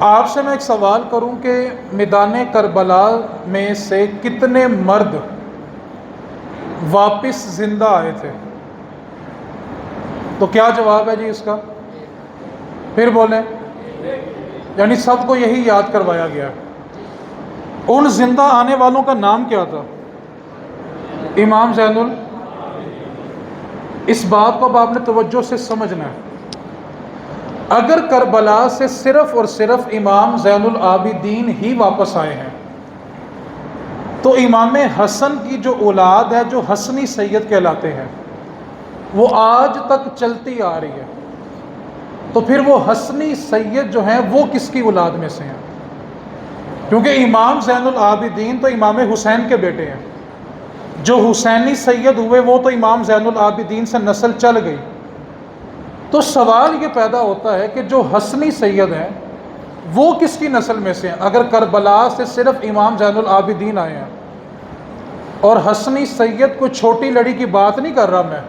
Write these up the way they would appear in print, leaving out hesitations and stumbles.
آپ سے میں ایک سوال کروں کہ میدان کربلا میں سے کتنے مرد واپس زندہ آئے تھے؟ تو کیا جواب ہے جی اس کا؟ پھر بولیں۔ یعنی سب کو یہی یاد کروایا گیا۔ ان زندہ آنے والوں کا نام کیا تھا؟ امام زین اس بات کو اب آپ نے توجہ سے سمجھنا ہے۔ اگر کربلا سے صرف اور صرف امام زین العابدین ہی واپس آئے ہیں تو امام حسن کی جو اولاد ہے، جو حسنی سید کہلاتے ہیں، وہ آج تک چلتی آ رہی ہے۔ تو پھر وہ حسنی سید جو ہیں وہ کس کی اولاد میں سے ہیں؟ کیونکہ امام زین العابدین تو امام حسین کے بیٹے ہیں، جو حسینی سید ہوئے وہ تو امام زین العابدین سے نسل چل گئی۔ تو سوال یہ پیدا ہوتا ہے کہ جو حسنی سید ہیں وہ کس کی نسل میں سے ہیں؟ اگر کربلا سے صرف امام زین العابدین آئے ہیں، اور حسنی سید کوئی چھوٹی لڑی کی بات نہیں کر رہا،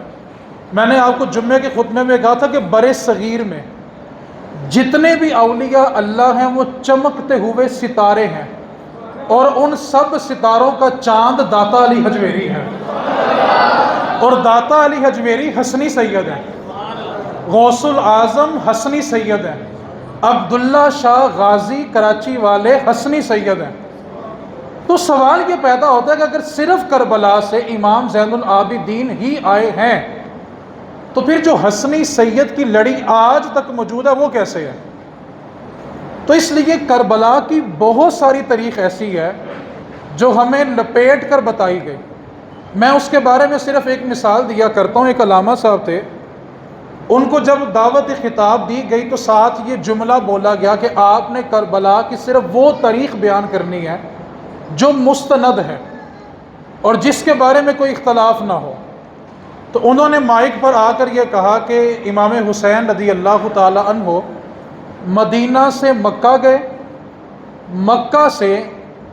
میں نے آپ کو جمعے کے خطبے میں کہا تھا کہ برے صغیر میں جتنے بھی اولیاء اللہ ہیں وہ چمکتے ہوئے ستارے ہیں، اور ان سب ستاروں کا چاند داتا علی حجویری ہے، اور داتا علی حجویری حسنی سید ہیں، غوث الاعظم حسنی سید ہیں، عبداللہ شاہ غازی کراچی والے حسنی سید ہیں۔ تو سوال یہ پیدا ہوتا ہے کہ اگر صرف کربلا سے امام زین العابدین ہی آئے ہیں تو پھر جو حسنی سید کی لڑی آج تک موجود ہے وہ کیسے ہے؟ تو اس لیے کربلا کی بہت ساری تاریخ ایسی ہے جو ہمیں لپیٹ کر بتائی گئی۔ میں اس کے بارے میں صرف ایک مثال دیا کرتا ہوں۔ ایک علامہ صاحب تھے، ان کو جب دعوت خطاب دی گئی تو ساتھ یہ جملہ بولا گیا کہ آپ نے کربلا کی صرف وہ تاریخ بیان کرنی ہے جو مستند ہے اور جس کے بارے میں کوئی اختلاف نہ ہو۔ تو انہوں نے مائک پر آ کر یہ کہا کہ امام حسین رضی اللہ تعالی عنہ مدینہ سے مکہ گئے، مکہ سے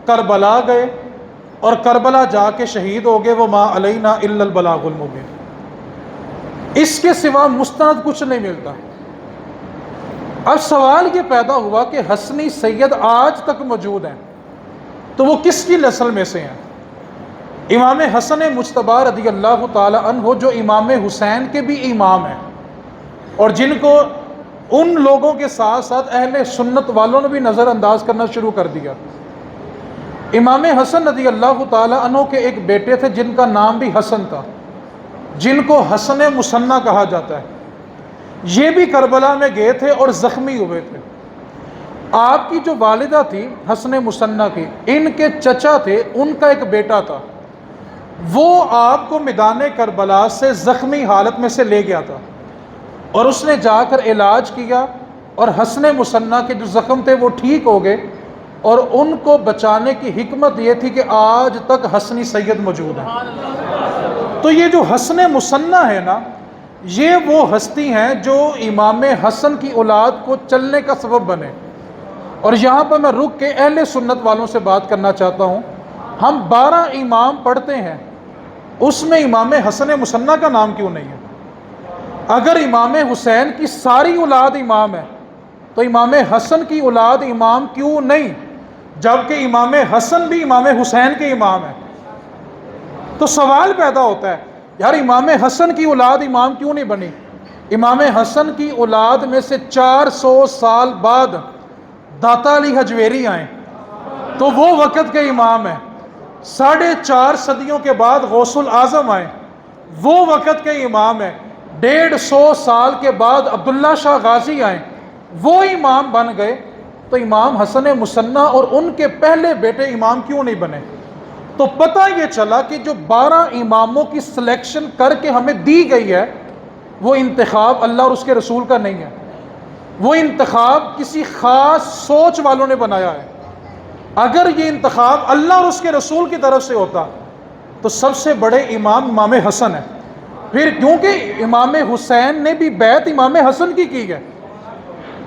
کربلا گئے، اور کربلا جا کے شہید ہو گئے، وما علینا الا البلاغ المبین۔ اس کے سوا مستند کچھ نہیں ملتا۔ اب سوال یہ پیدا ہوا کہ حسنی سید آج تک موجود ہیں تو وہ کس کی نسل میں سے ہیں؟ امام حسن مجتبی رضی اللہ تعالی عنہ جو امام حسین کے بھی امام ہیں، اور جن کو ان لوگوں کے ساتھ ساتھ اہل سنت والوں نے بھی نظر انداز کرنا شروع کر دیا۔ امام حسن رضی اللہ تعالی عنہ کے ایک بیٹے تھے جن کا نام بھی حسن تھا، جن کو حسن مثنی کہا جاتا ہے۔ یہ بھی کربلا میں گئے تھے اور زخمی ہوئے تھے۔ آپ کی جو والدہ تھی حسن مثنی کی، ان کے چچا تھے، ان کا ایک بیٹا تھا، وہ آپ کو میدان کربلا سے زخمی حالت میں سے لے گیا تھا، اور اس نے جا کر علاج کیا، اور حسن مثنی کے جو زخم تھے وہ ٹھیک ہو گئے، اور ان کو بچانے کی حکمت یہ تھی کہ آج تک حسنی سید موجود ہیں۔ تو یہ جو حسن مثنی ہے نا، یہ وہ ہستی ہیں جو امام حسن کی اولاد کو چلنے کا سبب بنے۔ اور یہاں پر میں رک کے اہل سنت والوں سے بات کرنا چاہتا ہوں۔ ہم 12 امام پڑھتے ہیں، اس میں امام حسن مثنی کا نام کیوں نہیں ہے؟ اگر امام حسین کی ساری اولاد امام ہے تو امام حسن کی اولاد امام کیوں نہیں، جبکہ امام حسن بھی امام حسین کے امام ہیں؟ تو سوال پیدا ہوتا ہے، یار امام حسن کی اولاد امام کیوں نہیں بنی؟ امام حسن کی اولاد میں سے 400 سال بعد داتا علی حجویری آئیں تو وہ وقت کے امام ہیں۔ 4.5 صدیوں کے بعد غوث الاعظم آئے، وہ وقت کے امام ہیں۔ 150 سال کے بعد عبداللہ شاہ غازی آئے، وہ امام بن گئے، تو امام حسن مثنی اور ان کے پہلے بیٹے امام کیوں نہیں بنے؟ تو پتہ یہ چلا کہ جو 12 اماموں کی سلیکشن کر کے ہمیں دی گئی ہے، وہ انتخاب اللہ اور اس کے رسول کا نہیں ہے، وہ انتخاب کسی خاص سوچ والوں نے بنایا ہے۔ اگر یہ انتخاب اللہ اور اس کے رسول کی طرف سے ہوتا تو سب سے بڑے امام امام حسن ہیں۔ پھر کیونکہ امام حسین نے بھی بیعت امام حسن کی ہے،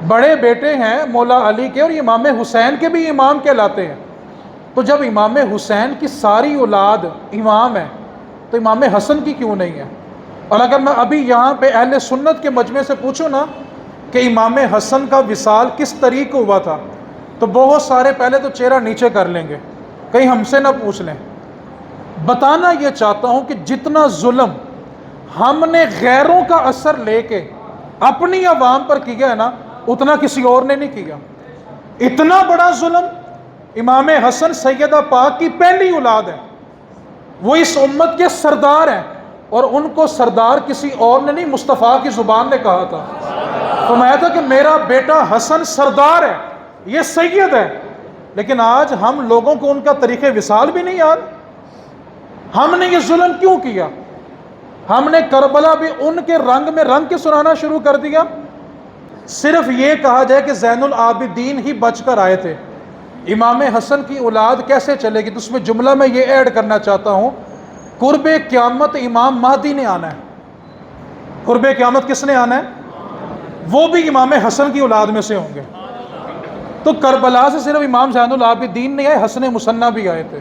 بڑے بیٹے ہیں مولا علی کے، اور امام حسین کے بھی امام کہلاتے ہیں۔ تو جب امام حسین کی ساری اولاد امام ہے تو امام حسن کی کیوں نہیں ہے؟ اور اگر میں ابھی یہاں پہ اہل سنت کے مجمع سے پوچھوں نا کہ امام حسن کا وصال کس طریق ہوا تھا، تو بہت سارے پہلے تو چہرہ نیچے کر لیں گے، کہیں ہم سے نہ پوچھ لیں۔ بتانا یہ چاہتا ہوں کہ جتنا ظلم ہم نے غیروں کا اثر لے کے اپنی عوام پر کیا ہے نا، اتنا کسی اور نے نہیں کیا۔ اتنا بڑا ظلم، امام حسن سیدہ پاک کی پہلی اولاد ہے، وہ اس امت کے سردار ہیں، اور ان کو سردار کسی اور نے نہیں، مصطفیٰ کی زبان نے کہا تھا، فرمایا تھا کہ میرا بیٹا حسن سردار ہے، یہ سید ہے۔ لیکن آج ہم لوگوں کو ان کا طریقہ وصال بھی نہیں یاد۔ ہم نے یہ ظلم کیوں کیا؟ ہم نے کربلا بھی ان کے رنگ میں رنگ کے سنانا شروع کر دیا۔ صرف یہ کہا جائے کہ زین العابدین ہی بچ کر آئے تھے، امام حسن کی اولاد کیسے چلے گی؟ تو اس میں جملہ میں یہ ایڈ کرنا چاہتا ہوں، قرب قیامت امام مہدی نے آنا ہے۔ قرب قیامت کس نے آنا ہے؟ وہ بھی امام حسن کی اولاد میں سے ہوں گے۔ تو کربلا سے صرف امام زین العابدین نہیں آئے، حسن مثنیٰ بھی آئے تھے۔